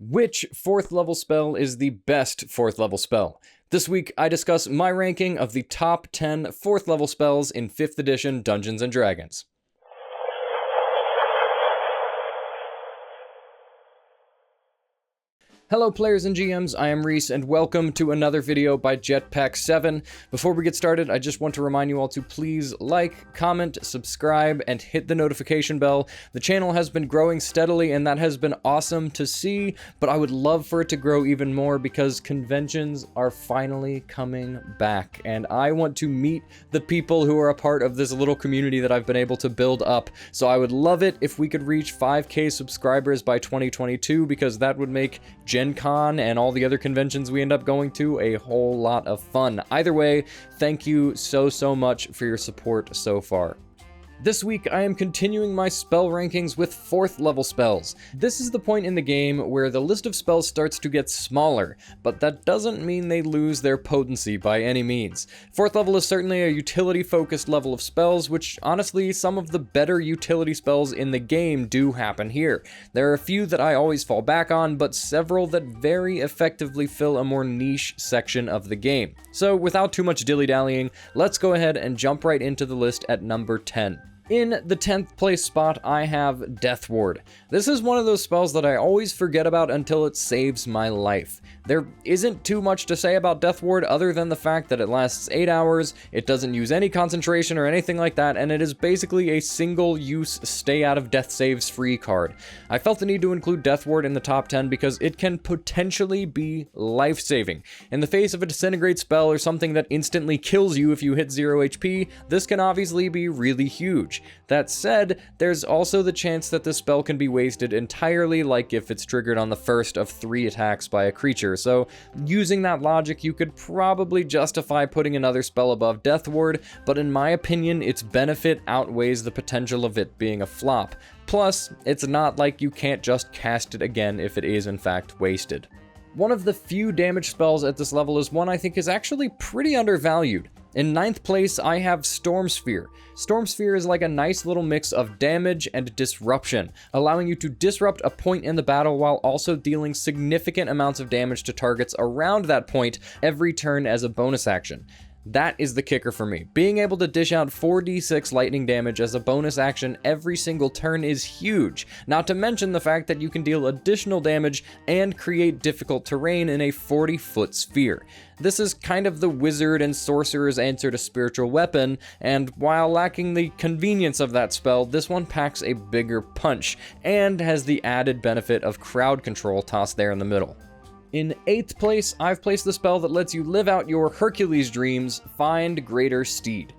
Which 4th level spell is the best 4th level spell? This week, I discuss my ranking of the top 10 4th level spells in 5th edition Dungeons & Dragons. Hello players and GMs, I am Reese, and welcome to another video by Jetpack7. Before we get started, I just want to remind you all to please like, comment, subscribe, and hit the notification bell. The channel has been growing steadily, and that has been awesome to see, but I would love for it to grow even more because conventions are finally coming back, and I want to meet the people who are a part of this little community that I've been able to build up. So I would love it if we could reach 5K subscribers by 2022, because that would make Gen Con and all the other conventions we end up going to a whole lot of fun. Either way, thank you so much for your support so far. This week, I am continuing my spell rankings with 4th level spells. This is the point in the game where the list of spells starts to get smaller, but that doesn't mean they lose their potency by any means. 4th level is certainly a utility-focused level of spells, which honestly, some of the better utility spells in the game do happen here. There are a few that I always fall back on, but several that very effectively fill a more niche section of the game. So without too much dilly-dallying, let's go ahead and jump right into the list at number 10. In the 10th place spot, I have Death Ward. This is one of those spells that I always forget about until it saves my life. There isn't too much to say about Death Ward other than the fact that it lasts 8 hours, it doesn't use any concentration or anything like that, and it is basically a single-use stay out of death saves free card. I felt the need to include Death Ward in the top 10 because it can potentially be life-saving. In the face of a disintegrate spell or something that instantly kills you if you hit 0 HP, this can obviously be really huge. That said, there's also the chance that the spell can be wasted entirely, like if it's triggered on the first of 3 attacks by a creature, so using that logic, you could probably justify putting another spell above Death Ward, but in my opinion, its benefit outweighs the potential of it being a flop. Plus, it's not like you can't just cast it again if it is in fact wasted. One of the few damage spells at this level is one I think is actually pretty undervalued. In 9th place, I have Stormsphere. Stormsphere is like a nice little mix of damage and disruption, allowing you to disrupt a point in the battle while also dealing significant amounts of damage to targets around that point every turn as a bonus action. That is the kicker for me. Being able to dish out 4d6 lightning damage as a bonus action every single turn is huge, not to mention the fact that you can deal additional damage and create difficult terrain in a 40-foot sphere. This is kind of the wizard and sorcerer's answer to spiritual weapon, and while lacking the convenience of that spell, this one packs a bigger punch, and has the added benefit of crowd control tossed there in the middle. In 8th place, I've placed the spell that lets you live out your Hercules dreams, Find Greater Steed.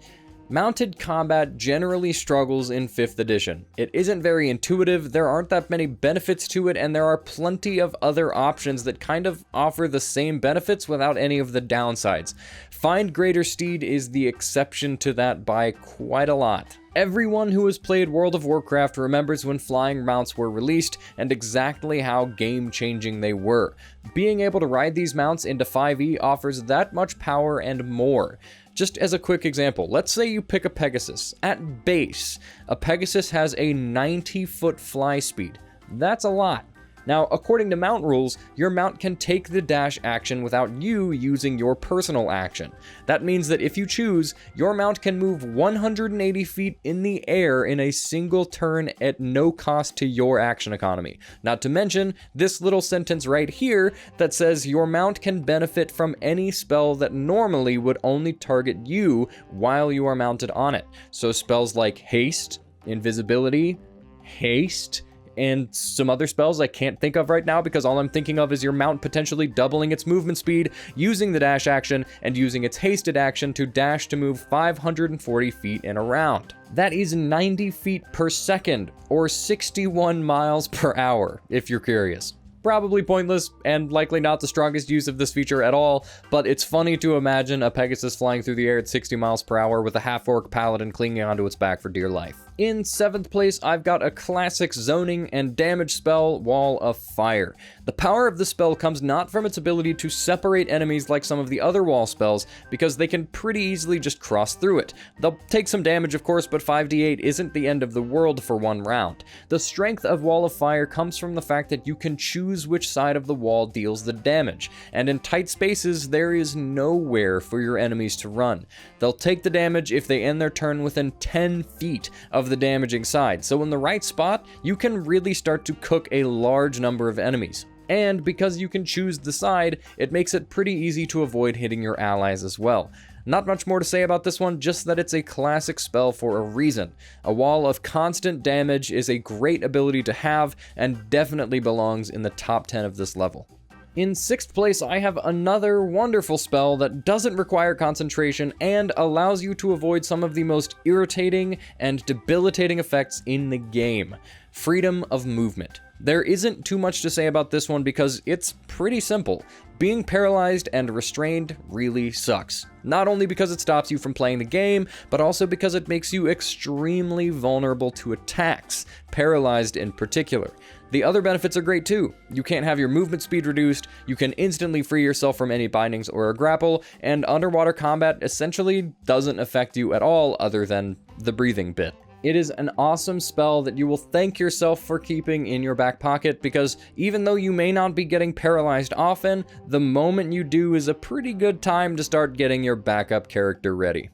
Mounted combat generally struggles in 5th edition. It isn't very intuitive, there aren't that many benefits to it, and there are plenty of other options that kind of offer the same benefits without any of the downsides. Find Greater Steed is the exception to that by quite a lot. Everyone who has played World of Warcraft remembers when flying mounts were released and exactly how game-changing they were. Being able to ride these mounts into 5e offers that much power and more. Just as a quick example, let's say you pick a Pegasus. At base, a Pegasus has a 90-foot fly speed. That's a lot. Now, according to mount rules, your mount can take the dash action without you using your personal action. That means that if you choose, your mount can move 180 feet in the air in a single turn at no cost to your action economy. Not to mention, this little sentence right here that says your mount can benefit from any spell that normally would only target you while you are mounted on it. So spells like Haste, Invisibility, Haste, and some other spells I can't think of right now because all I'm thinking of is your mount potentially doubling its movement speed, using the dash action, and using its hasted action to dash to move 540 feet in a round. That is 90 feet per second, or 61 miles per hour, if you're curious. Probably pointless, and likely not the strongest use of this feature at all, but it's funny to imagine a Pegasus flying through the air at 60 miles per hour with a half-orc paladin clinging onto its back for dear life. In 7th place, I've got a classic zoning and damage spell, Wall of Fire. The power of the spell comes not from its ability to separate enemies like some of the other wall spells, because they can pretty easily just cross through it. They'll take some damage, of course, but 5d8 isn't the end of the world for one round. The strength of Wall of Fire comes from the fact that you can choose which side of the wall deals the damage, and in tight spaces, there is nowhere for your enemies to run. They'll take the damage if they end their turn within 10 feet of the damaging side, so in the right spot, you can really start to cook a large number of enemies. And because you can choose the side, it makes it pretty easy to avoid hitting your allies as well. Not much more to say about this one, just that it's a classic spell for a reason. A wall of constant damage is a great ability to have, and definitely belongs in the top 10 of this level. In 6th place, I have another wonderful spell that doesn't require concentration and allows you to avoid some of the most irritating and debilitating effects in the game. Freedom of movement. There isn't too much to say about this one because it's pretty simple. Being paralyzed and restrained really sucks. Not only because it stops you from playing the game, but also because it makes you extremely vulnerable to attacks, paralyzed in particular. The other benefits are great too. You can't have your movement speed reduced, you can instantly free yourself from any bindings or a grapple, and underwater combat essentially doesn't affect you at all other than the breathing bit. It is an awesome spell that you will thank yourself for keeping in your back pocket, because even though you may not be getting paralyzed often, the moment you do is a pretty good time to start getting your backup character ready.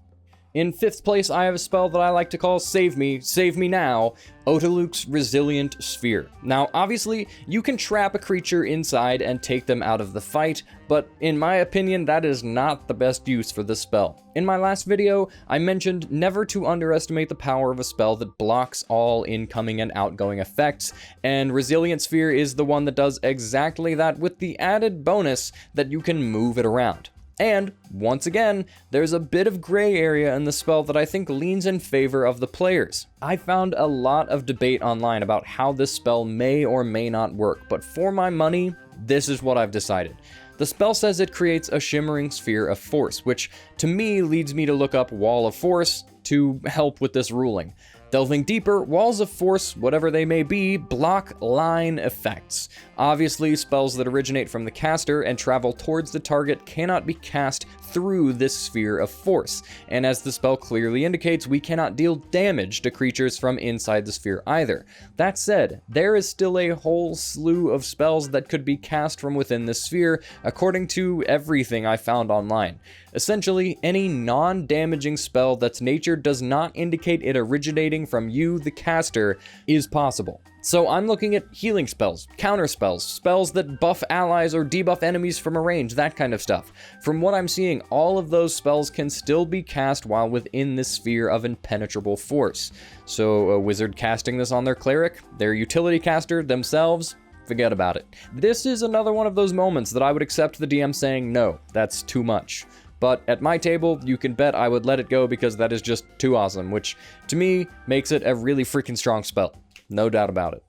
In 5th place, I have a spell that I like to call Save Me Now, Otiluke's Resilient Sphere. Now, obviously, you can trap a creature inside and take them out of the fight, but in my opinion, that is not the best use for this spell. In my last video, I mentioned never to underestimate the power of a spell that blocks all incoming and outgoing effects, and Resilient Sphere is the one that does exactly that, with the added bonus that you can move it around. And, once again, there's a bit of gray area in the spell that I think leans in favor of the players. I found a lot of debate online about how this spell may or may not work, but for my money, this is what I've decided. The spell says it creates a shimmering sphere of force, which to me leads me to look up Wall of Force to help with this ruling. Delving deeper, walls of force, whatever they may be, block line effects. Obviously, spells that originate from the caster and travel towards the target cannot be cast through this sphere of force, and as the spell clearly indicates, we cannot deal damage to creatures from inside the sphere either. That said, there is still a whole slew of spells that could be cast from within this sphere, according to everything I found online. Essentially, any non-damaging spell that's nature does not indicate it originating from you, the caster, is possible. So I'm looking at healing spells, counter spells, spells that buff allies or debuff enemies from a range, that kind of stuff. From what I'm seeing, all of those spells can still be cast while within this sphere of impenetrable force. So a wizard casting this on their cleric, their utility caster themselves, forget about it. This is another one of those moments that I would accept the DM saying, no, that's too much. But at my table, you can bet I would let it go because that is just too awesome, which to me makes it a really freaking strong spell. No doubt about it.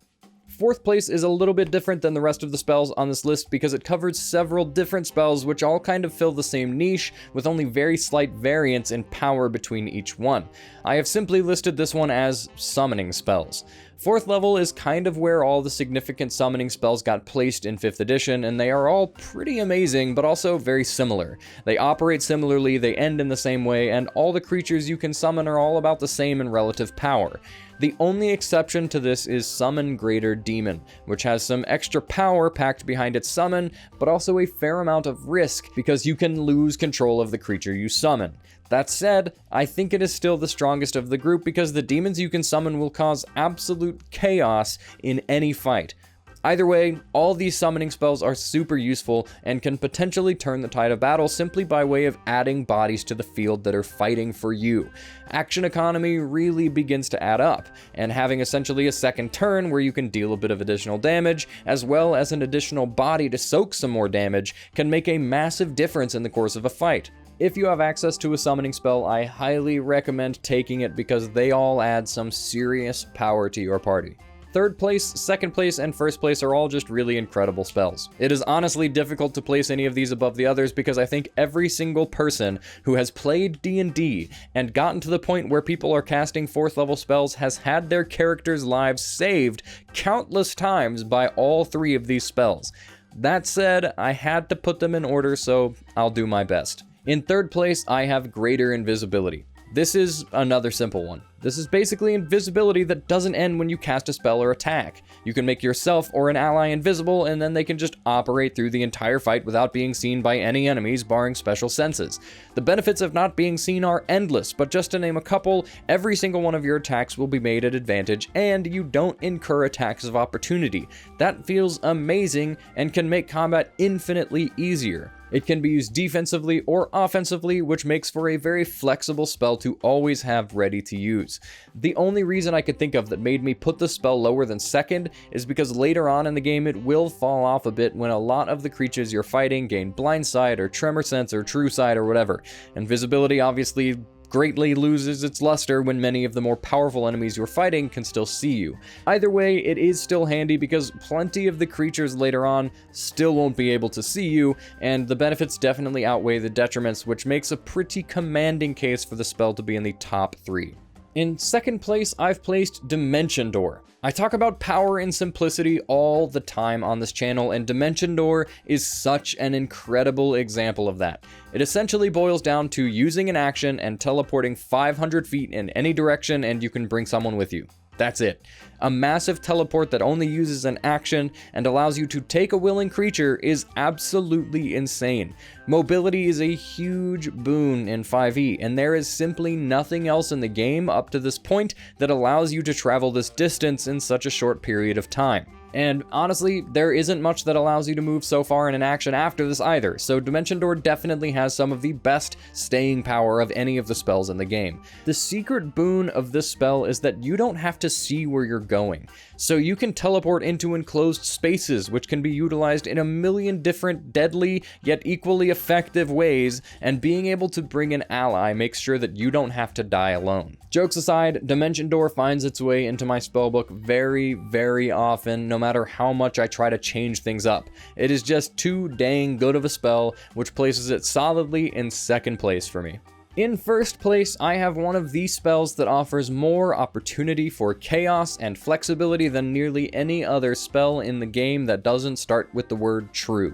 4th place is a little bit different than the rest of the spells on this list because it covers several different spells which all kind of fill the same niche with only very slight variance in power between each one. I have simply listed this one as summoning spells. 4th level is kind of where all the significant summoning spells got placed in 5th edition, and they are all pretty amazing, but also very similar. They operate similarly, they end in the same way, and all the creatures you can summon are all about the same in relative power. The only exception to this is Summon Greater Demon, which has some extra power packed behind its summon, but also a fair amount of risk because you can lose control of the creature you summon. That said, I think it is still the strongest of the group because the demons you can summon will cause absolute chaos in any fight. Either way, all these summoning spells are super useful and can potentially turn the tide of battle simply by way of adding bodies to the field that are fighting for you. Action economy really begins to add up, and having essentially a second turn where you can deal a bit of additional damage, as well as an additional body to soak some more damage, can make a massive difference in the course of a fight. If you have access to a summoning spell, I highly recommend taking it because they all add some serious power to your party. Third place, second place, and first place are all just really incredible spells. It is honestly difficult to place any of these above the others because I think every single person who has played D&D and gotten to the point where people are casting 4th level spells has had their characters' lives saved countless times by all 3 of these spells. That said, I had to put them in order, so I'll do my best. In third place, I have Greater Invisibility. This is another simple one. This is basically invisibility that doesn't end when you cast a spell or attack. You can make yourself or an ally invisible, and then they can just operate through the entire fight without being seen by any enemies, barring special senses. The benefits of not being seen are endless, but just to name a couple, every single one of your attacks will be made at advantage, and you don't incur attacks of opportunity. That feels amazing and can make combat infinitely easier. It can be used defensively or offensively, which makes for a very flexible spell to always have ready to use. The only reason I could think of that made me put the spell lower than second is because later on in the game it will fall off a bit when a lot of the creatures you're fighting gain blind sight or tremor sense or true sight or whatever. Invisibility obviously greatly loses its luster when many of the more powerful enemies you're fighting can still see you. Either way, it is still handy because plenty of the creatures later on still won't be able to see you, and the benefits definitely outweigh the detriments, which makes a pretty commanding case for the spell to be in the top 3. In second place, I've placed Dimension Door. I talk about power and simplicity all the time on this channel, and Dimension Door is such an incredible example of that. It essentially boils down to using an action and teleporting 500 feet in any direction, and you can bring someone with you. That's it. A massive teleport that only uses an action and allows you to take a willing creature is absolutely insane. Mobility is a huge boon in 5e, and there is simply nothing else in the game up to this point that allows you to travel this distance in such a short period of time. And honestly, there isn't much that allows you to move so far in an action after this either, so Dimension Door definitely has some of the best staying power of any of the spells in the game. The secret boon of this spell is that you don't have to see where you're going, so you can teleport into enclosed spaces, which can be utilized in a million different deadly yet equally effective ways, and being able to bring an ally makes sure that you don't have to die alone. Jokes aside, Dimension Door finds its way into my spellbook very, very often, no matter how much I try to change things up. It is just too dang good of a spell, which places it solidly in second place for me. In first place, I have one of these spells that offers more opportunity for chaos and flexibility than nearly any other spell in the game that doesn't start with the word true.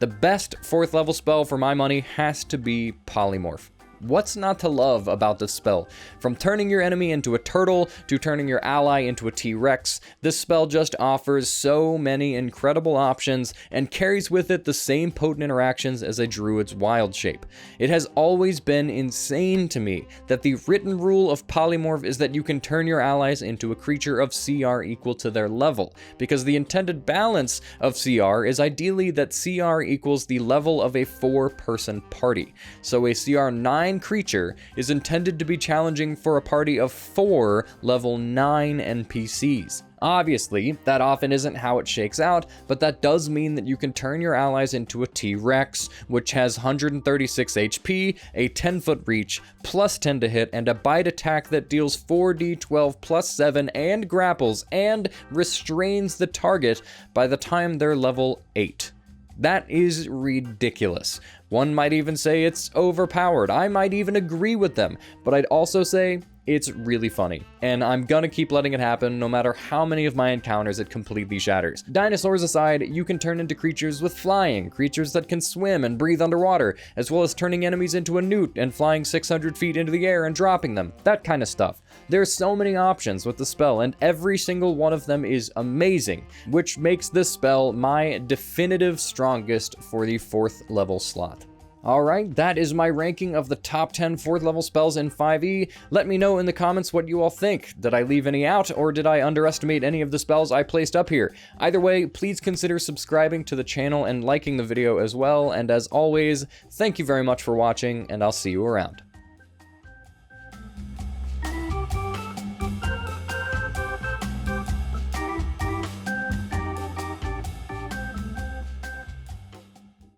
The best 4th level spell for my money has to be Polymorph. What's not to love about this spell? From turning your enemy into a turtle to turning your ally into a T-Rex, this spell just offers so many incredible options and carries with it the same potent interactions as a druid's wild shape. It has always been insane to me that the written rule of Polymorph is that you can turn your allies into a creature of CR equal to their level, because the intended balance of CR is ideally that CR equals the level of a 4-person party. So a CR 9 creature is intended to be challenging for a party of 4 level 9 NPCs. Obviously, that often isn't how it shakes out, but that does mean that you can turn your allies into a T-Rex, which has 136 HP, a 10-foot reach, plus 10 to hit, and a bite attack that deals 4d12 plus 7 and grapples and restrains the target by the time they're level 8. That is ridiculous. One might even say it's overpowered. I might even agree with them, but I'd also say it's really funny, and I'm gonna keep letting it happen no matter how many of my encounters it completely shatters. Dinosaurs aside, you can turn into creatures with flying, creatures that can swim and breathe underwater, as well as turning enemies into a newt and flying 600 feet into the air and dropping them, that kind of stuff. There's so many options with the spell, and every single one of them is amazing, which makes this spell my definitive strongest for the 4th level slot. Alright, that is my ranking of the top 10 4th level spells in 5e. Let me know in the comments what you all think. Did I leave any out, or did I underestimate any of the spells I placed up here? Either way, please consider subscribing to the channel and liking the video as well, and as always, thank you very much for watching, and I'll see you around.